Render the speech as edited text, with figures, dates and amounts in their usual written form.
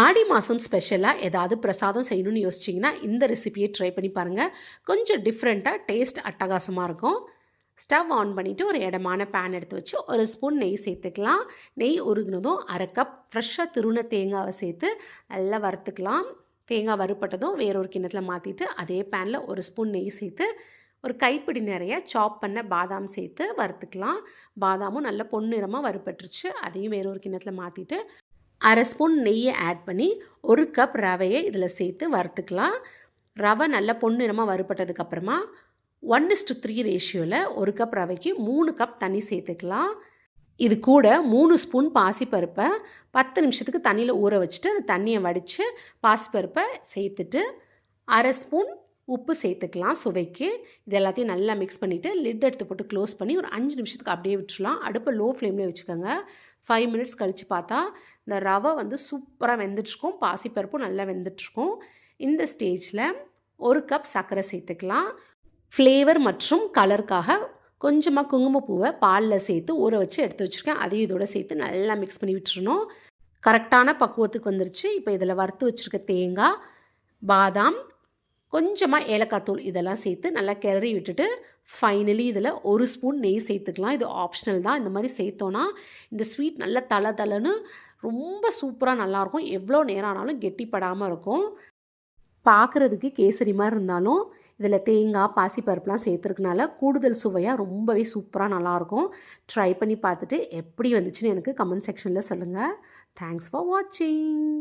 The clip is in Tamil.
ஆடி மாதம் ஸ்பெஷலாக ஏதாவது பிரசாதம் செய்யணும்னு யோசிச்சிங்கன்னா இந்த ரெசிபியை ட்ரை பண்ணி பாருங்கள். கொஞ்சம் டிஃப்ரெண்ட்டாக டேஸ்ட் அட்டகாசமாக இருக்கும். ஸ்டவ் ஆன் பண்ணிவிட்டு ஒரு இடமான பேன் எடுத்து வச்சு ஒரு ஸ்பூன் நெய் சேர்த்துக்கலாம். நெய் உருகுனதும் அரை கப் ஃப்ரெஷ்ஷாக துருவின தேங்காவை சேர்த்து நல்லா வறுத்துக்கலாம். தேங்காய் வறுப்பட்டதும் வேறொரு கிண்ணத்தில் மாற்றிட்டு அதே பேனில் ஒரு ஸ்பூன் நெய் சேர்த்து ஒரு கைப்பிடி நிறைய சாப் பண்ண பாதாம் சேர்த்து வறுத்துக்கலாம். பாதாமும் நல்ல பொன்னிறமாக வறுப்பட்டுருச்சு. அதையும் வேறொரு கிண்ணத்தில் மாற்றிட்டு அரை ஸ்பூன் நெய்யை ஆட் பண்ணி ஒரு கப் ரவையை இதில் சேர்த்து வறுத்துக்கலாம். ரவை நல்லா பொன்னிறமாக வறுப்பட்டதுக்கப்புறமா 1:3 ரேஷியோவில் ஒரு கப் ரவைக்கு 3 கப் தண்ணி சேர்த்துக்கலாம். இது கூட 3 ஸ்பூன் பாசிப்பருப்பை 10 நிமிஷத்துக்கு தண்ணியில் ஊற வச்சுட்டு அந்த தண்ணியை வடித்து பாசிப்பருப்பை சேர்த்துட்டு அரை ஸ்பூன் உப்பு சேர்த்துக்கலாம் சுவைக்கு. இது எல்லாத்தையும் நல்லா மிக்ஸ் பண்ணிவிட்டு லிட் எடுத்து போட்டு க்ளோஸ் பண்ணி ஒரு 5 நிமிஷத்துக்கு அப்படியே விட்டுடலாம். அடுப்பை லோ ஃப்ளேம்லேயே வச்சுக்கோங்க. 5 மினிட்ஸ் கழித்து பார்த்தா இந்த ரவை சூப்பராக வெந்துட்டுருக்கும். பாசிப்பருப்பும் நல்லா வெந்துட்டுருக்கும். இந்த ஸ்டேஜில் ஒரு கப் சர்க்கரை சேர்த்துக்கலாம். ஃப்ளேவர் மற்றும் கலருக்காக கொஞ்சமாக குங்குமப்பூவை பாலில் சேர்த்து ஊற வச்சு எடுத்து வச்சுருக்கேன். அதையும் இதோட சேர்த்து நல்லா மிக்ஸ் பண்ணி விட்டுறணும். கரெக்டான பக்குவத்துக்கு வந்துருச்சு. இப்போ இதில் வறுத்து வச்சுருக்க தேங்காய், பாதாம், கொஞ்சமாக ஏலக்காய் தூள் இதெல்லாம் சேர்த்து நல்லா கிளறி விட்டுட்டு ஃபைனலி இதில் ஒரு ஸ்பூன் நெய் சேர்த்துக்கலாம். இது ஆப்ஷனல் தான். இந்த மாதிரி சேர்த்தோன்னா இந்த ஸ்வீட் நல்லா தளன்னு ரொம்ப சூப்பராக நல்லாயிருக்கும். எவ்வளோ நேரம் ஆனாலும் கெட்டிப்படாமல் இருக்கும். பார்க்குறதுக்கு கேசரி மாதிரி இருந்தாலும் இதில் தேங்காய், பாசிப்பருப்புலாம் சேர்த்துருக்கனால கூடுதல் சுவையாக ரொம்பவே சூப்பராக நல்லாயிருக்கும். ட்ரை பண்ணி பார்த்துட்டு எப்படி வந்துச்சுன்னு எனக்கு கமெண்ட் செக்ஷனில் சொல்லுங்கள். தேங்க்ஸ் ஃபார் வாட்சிங்.